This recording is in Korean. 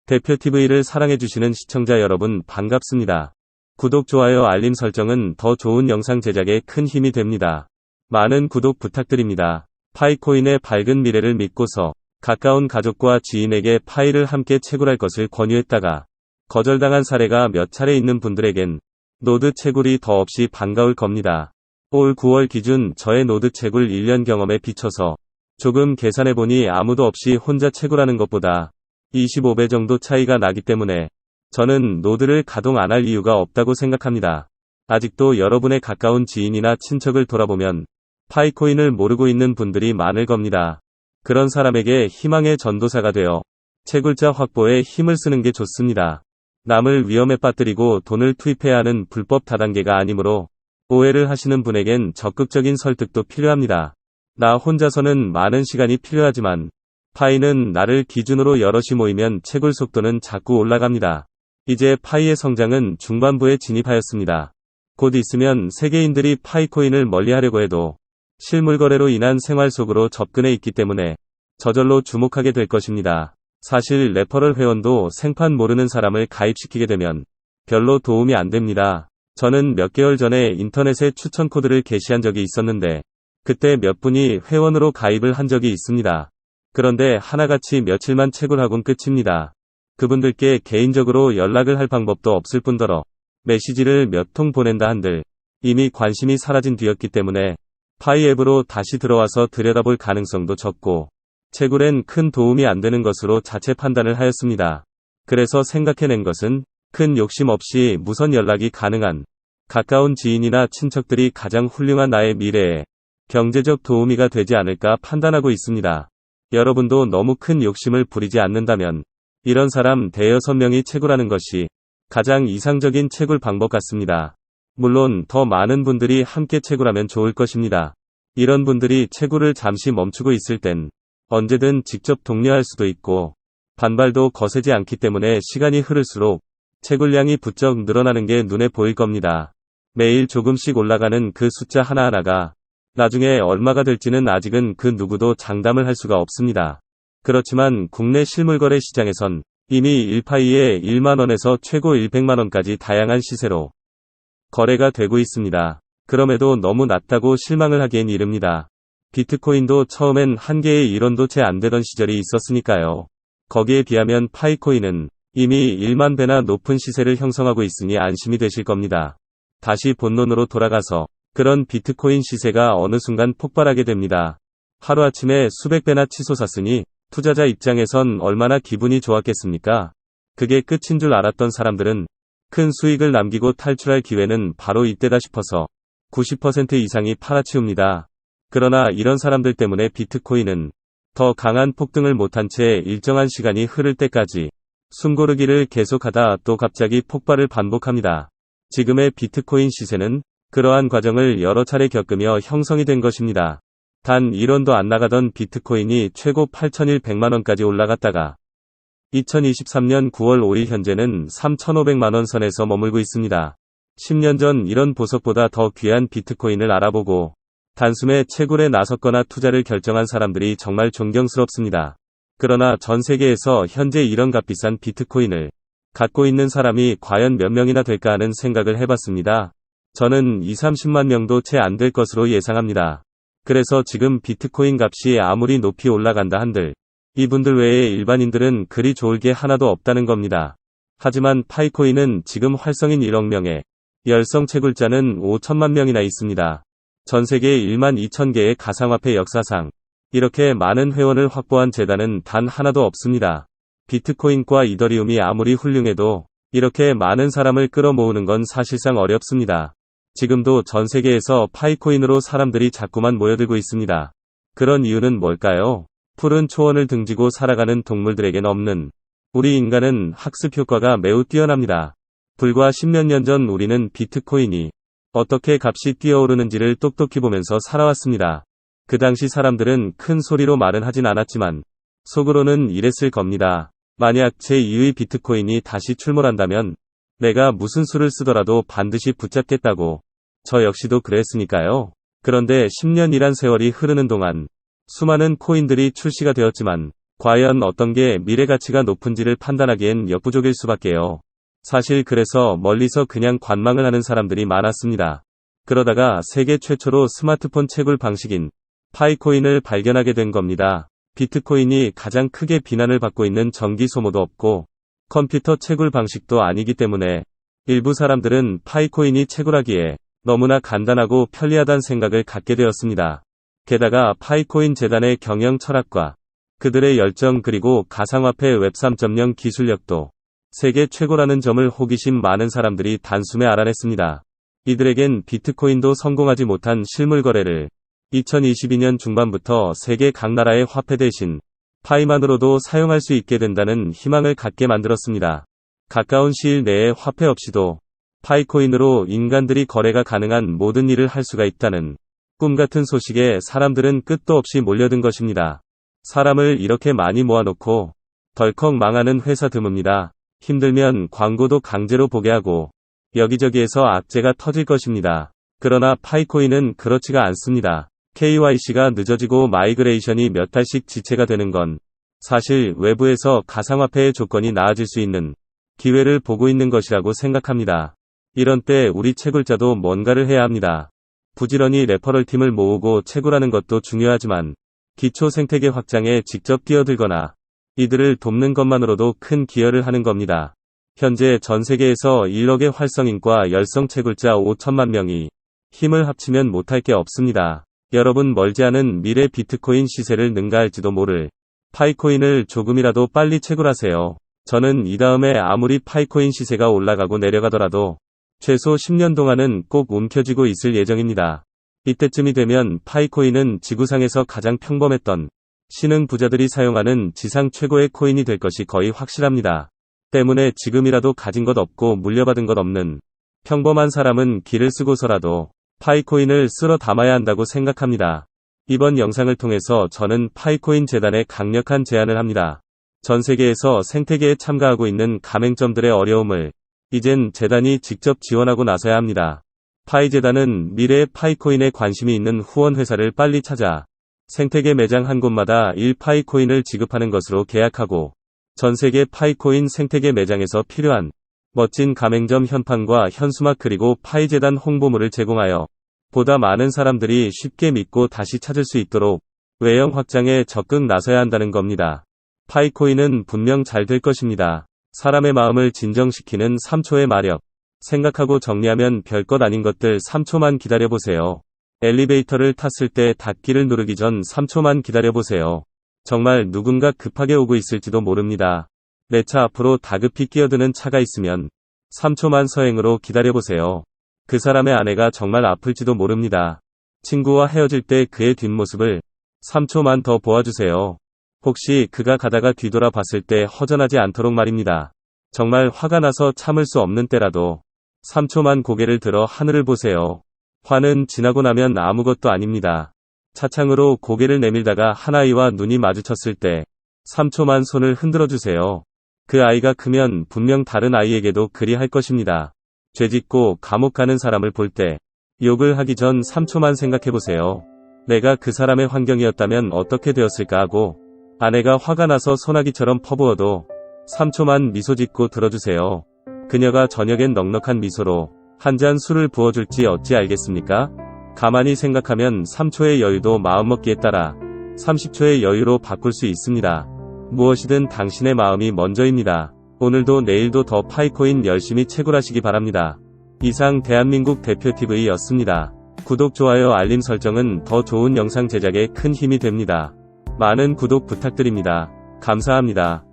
대표TV를 사랑해주시는 시청자 여러분 반갑습니다. 구독, 좋아요, 알림 설정은 더 좋은 영상 제작에 큰 힘이 됩니다. 많은 구독 부탁드립니다. 파이코인의 밝은 미래를 믿고서 가까운 가족과 지인에게 파이를 함께 채굴할 것을 권유했다가 거절당한 사례가 몇 차례 있는 분들에겐 노드 채굴이 더없이 반가울 겁니다. 올 9월 기준 저의 노드 채굴 1년 경험에 비춰서 조금 계산해보니 아무도 없이 혼자 채굴하는 것보다 25배 정도 차이가 나기 때문에 저는 노드를 가동 안 할 이유가 없다고 생각합니다. 아직도 여러분의 가까운 지인이나 친척을 돌아보면 파이코인을 모르고 있는 분들이 많을 겁니다. 그런 사람에게 희망의 전도사가 되어 채굴자 확보에 힘을 쓰는 게 좋습니다. 남을 위험에 빠뜨리고 돈을 투입해야 하는 불법 다단계가 아니므로 오해를 하시는 분에겐 적극적인 설득도 필요합니다. 나 혼자서는 많은 시간이 필요하지만 파이는 나를 기준으로 여럿이 모이면 채굴 속도는 자꾸 올라갑니다. 이제 파이의 성장은 중반부에 진입하였습니다. 곧 있으면 세계인들이 파이코인을 멀리하려고 해도 실물 거래로 인한 생활 속으로 접근해 있기 때문에 저절로 주목하게 될 것입니다. 사실 레퍼럴 회원도 생판 모르는 사람을 가입시키게 되면 별로 도움이 안 됩니다. 저는 몇 개월 전에 인터넷에 추천 코드를 게시한 적이 있었는데 그때 몇 분이 회원으로 가입을 한 적이 있습니다. 그런데 하나같이 며칠만 채굴하곤 끝입니다. 그분들께 개인적으로 연락을 할 방법도 없을 뿐더러 메시지를 몇 통 보낸다 한들 이미 관심이 사라진 뒤였기 때문에 파이 앱으로 다시 들어와서 들여다볼 가능성도 적고 채굴엔 큰 도움이 안 되는 것으로 자체 판단을 하였습니다. 그래서 생각해낸 것은 큰 욕심 없이 무선 연락이 가능한 가까운 지인이나 친척들이 가장 훌륭한 나의 미래에 경제적 도우미가 되지 않을까 판단하고 있습니다. 여러분도 너무 큰 욕심을 부리지 않는다면 이런 사람 대여섯 명이 채굴하는 것이 가장 이상적인 채굴 방법 같습니다. 물론 더 많은 분들이 함께 채굴하면 좋을 것입니다. 이런 분들이 채굴을 잠시 멈추고 있을 땐 언제든 직접 독려할 수도 있고 반발도 거세지 않기 때문에 시간이 흐를수록 채굴량이 부쩍 늘어나는 게 눈에 보일 겁니다. 매일 조금씩 올라가는 그 숫자 하나하나가 나중에 얼마가 될지는 아직은 그 누구도 장담을 할 수가 없습니다. 그렇지만 국내 실물거래 시장에선 이미 1파이에 1만원에서 최고 100만원까지 다양한 시세로 거래가 되고 있습니다. 그럼에도 너무 낮다고 실망을 하기엔 이릅니다. 비트코인도 처음엔 한 개의 1원도 채 안 되던 시절이 있었으니까요. 거기에 비하면 파이코인은 이미 1만 배나 높은 시세를 형성하고 있으니 안심이 되실 겁니다. 다시 본론으로 돌아가서 그런 비트코인 시세가 어느 순간 폭발하게 됩니다. 하루아침에 수백 배나 치솟았으니 투자자 입장에선 얼마나 기분이 좋았겠습니까? 그게 끝인 줄 알았던 사람들은 큰 수익을 남기고 탈출할 기회는 바로 이때다 싶어서 90% 이상이 팔아치웁니다. 그러나 이런 사람들 때문에 비트코인은 더 강한 폭등을 못한 채 일정한 시간이 흐를 때까지 숨고르기를 계속하다 또 갑자기 폭발을 반복합니다. 지금의 비트코인 시세는 그러한 과정을 여러 차례 겪으며 형성이 된 것입니다. 단 1원도 안 나가던 비트코인이 최고 8,100만원까지 올라갔다가 2023년 9월 5일 현재는 3,500만원 선에서 머물고 있습니다. 10년 전 이런 보석보다 더 귀한 비트코인을 알아보고 단숨에 채굴에 나섰거나 투자를 결정한 사람들이 정말 존경스럽습니다. 그러나 전 세계에서 현재 이런 값비싼 비트코인을 갖고 있는 사람이 과연 몇 명이나 될까 하는 생각을 해봤습니다. 저는 20-30만 명도 채 안 될 것으로 예상합니다. 그래서 지금 비트코인 값이 아무리 높이 올라간다 한들 이분들 외에 일반인들은 그리 좋을 게 하나도 없다는 겁니다. 하지만 파이코인은 지금 활성인 1억 명에 열성 채굴자는 5천만 명이나 있습니다. 전 세계 1만 2천 개의 가상화폐 역사상 이렇게 많은 회원을 확보한 재단은 단 하나도 없습니다. 비트코인과 이더리움이 아무리 훌륭해도 이렇게 많은 사람을 끌어모으는 건 사실상 어렵습니다. 지금도 전 세계에서 파이코인으로 사람들이 자꾸만 모여들고 있습니다. 그런 이유는 뭘까요? 푸른 초원을 등지고 살아가는 동물들에겐 없는 우리 인간은 학습 효과가 매우 뛰어납니다. 불과 10몇 년 전 우리는 비트코인이 어떻게 값이 뛰어오르는지를 똑똑히 보면서 살아왔습니다. 그 당시 사람들은 큰 소리로 말은 하진 않았지만 속으로는 이랬을 겁니다. 만약 제2의 비트코인이 다시 출몰한다면 내가 무슨 수를 쓰더라도 반드시 붙잡겠다고. 저 역시도 그랬으니까요. 그런데 10년이란 세월이 흐르는 동안 수많은 코인들이 출시가 되었지만 과연 어떤 게 미래 가치가 높은지를 판단하기엔 역부족일 수밖에요. 사실 그래서 멀리서 그냥 관망을 하는 사람들이 많았습니다. 그러다가 세계 최초로 스마트폰 채굴 방식인 파이코인을 발견하게 된 겁니다. 비트코인이 가장 크게 비난을 받고 있는 전기 소모도 없고 컴퓨터 채굴 방식도 아니기 때문에 일부 사람들은 파이코인이 채굴하기에 너무나 간단하고 편리하다는 생각을 갖게 되었습니다. 게다가 파이코인 재단의 경영 철학과 그들의 열정 그리고 가상화폐 웹 3.0 기술력도 세계 최고라는 점을 호기심 많은 사람들이 단숨에 알아냈습니다. 이들에겐 비트코인도 성공하지 못한 실물 거래를 2022년 중반부터 세계 각 나라의 화폐 대신 파이만으로도 사용할 수 있게 된다는 희망을 갖게 만들었습니다. 가까운 시일 내에 화폐 없이도 파이코인으로 인간들이 거래가 가능한 모든 일을 할 수가 있다는 꿈같은 소식에 사람들은 끝도 없이 몰려든 것입니다. 사람을 이렇게 많이 모아놓고 덜컥 망하는 회사 드뭅니다. 힘들면 광고도 강제로 보게 하고 여기저기에서 악재가 터질 것입니다. 그러나 파이코인은 그렇지가 않습니다. KYC가 늦어지고 마이그레이션이 몇 달씩 지체가 되는 건 사실 외부에서 가상화폐의 조건이 나아질 수 있는 기회를 보고 있는 것이라고 생각합니다. 이런 때 우리 채굴자도 뭔가를 해야 합니다. 부지런히 레퍼럴 팀을 모으고 채굴하는 것도 중요하지만 기초 생태계 확장에 직접 뛰어들거나 이들을 돕는 것만으로도 큰 기여를 하는 겁니다. 현재 전 세계에서 1억의 활성인과 열성 채굴자 5천만 명이 힘을 합치면 못할 게 없습니다. 여러분 멀지 않은 미래 비트코인 시세를 능가할지도 모를 파이코인을 조금이라도 빨리 채굴하세요. 저는 이 다음에 아무리 파이코인 시세가 올라가고 내려가더라도 최소 10년 동안은 꼭 움켜쥐고 있을 예정입니다. 이때쯤이 되면 파이코인은 지구상에서 가장 평범했던 신흥 부자들이 사용하는 지상 최고의 코인이 될 것이 거의 확실합니다. 때문에 지금이라도 가진 것 없고 물려받은 것 없는 평범한 사람은 길을 쓰고서라도 파이코인을 쓸어 담아야 한다고 생각합니다. 이번 영상을 통해서 저는 파이코인 재단에 강력한 제안을 합니다. 전 세계에서 생태계에 참가하고 있는 가맹점들의 어려움을 이젠 재단이 직접 지원하고 나서야 합니다. 파이재단은 미래의 파이코인에 관심이 있는 후원회사를 빨리 찾아 생태계 매장 한 곳마다 1파이코인을 지급하는 것으로 계약하고 전 세계 파이코인 생태계 매장에서 필요한 멋진 가맹점 현판과 현수막 그리고 파이재단 홍보물을 제공하여 보다 많은 사람들이 쉽게 믿고 다시 찾을 수 있도록 외형 확장에 적극 나서야 한다는 겁니다. 파이코인은 분명 잘 될 것입니다. 사람의 마음을 진정시키는 3초의 마력. 생각하고 정리하면 별것 아닌 것들 3초만 기다려보세요. 엘리베이터를 탔을 때 닫기를 누르기 전 3초만 기다려보세요. 정말 누군가 급하게 오고 있을지도 모릅니다. 내 차 앞으로 다급히 끼어드는 차가 있으면 3초만 서행으로 기다려보세요. 그 사람의 아내가 정말 아플지도 모릅니다. 친구와 헤어질 때 그의 뒷모습을 3초만 더 보아주세요. 혹시 그가 가다가 뒤돌아 봤을 때 허전하지 않도록 말입니다. 정말 화가 나서 참을 수 없는 때라도 3초만 고개를 들어 하늘을 보세요. 화는 지나고 나면 아무것도 아닙니다. 차창으로 고개를 내밀다가 한 아이와 눈이 마주쳤을 때 3초만 손을 흔들어 주세요. 그 아이가 크면 분명 다른 아이에게도 그리 할 것입니다. 죄짓고 감옥 가는 사람을 볼 때 욕을 하기 전 3초만 생각해보세요. 내가 그 사람의 환경이었다면 어떻게 되었을까 하고 아내가 화가 나서 소나기처럼 퍼부어도 3초만 미소 짓고 들어주세요. 그녀가 저녁엔 넉넉한 미소로 한 잔 술을 부어줄지 어찌 알겠습니까? 가만히 생각하면 3초의 여유도 마음먹기에 따라 30초의 여유로 바꿀 수 있습니다. 무엇이든 당신의 마음이 먼저입니다. 오늘도 내일도 더 파이코인 열심히 채굴하시기 바랍니다. 이상 대한민국 대표TV였습니다. 구독, 좋아요, 알림 설정은 더 좋은 영상 제작에 큰 힘이 됩니다. 많은 구독 부탁드립니다. 감사합니다.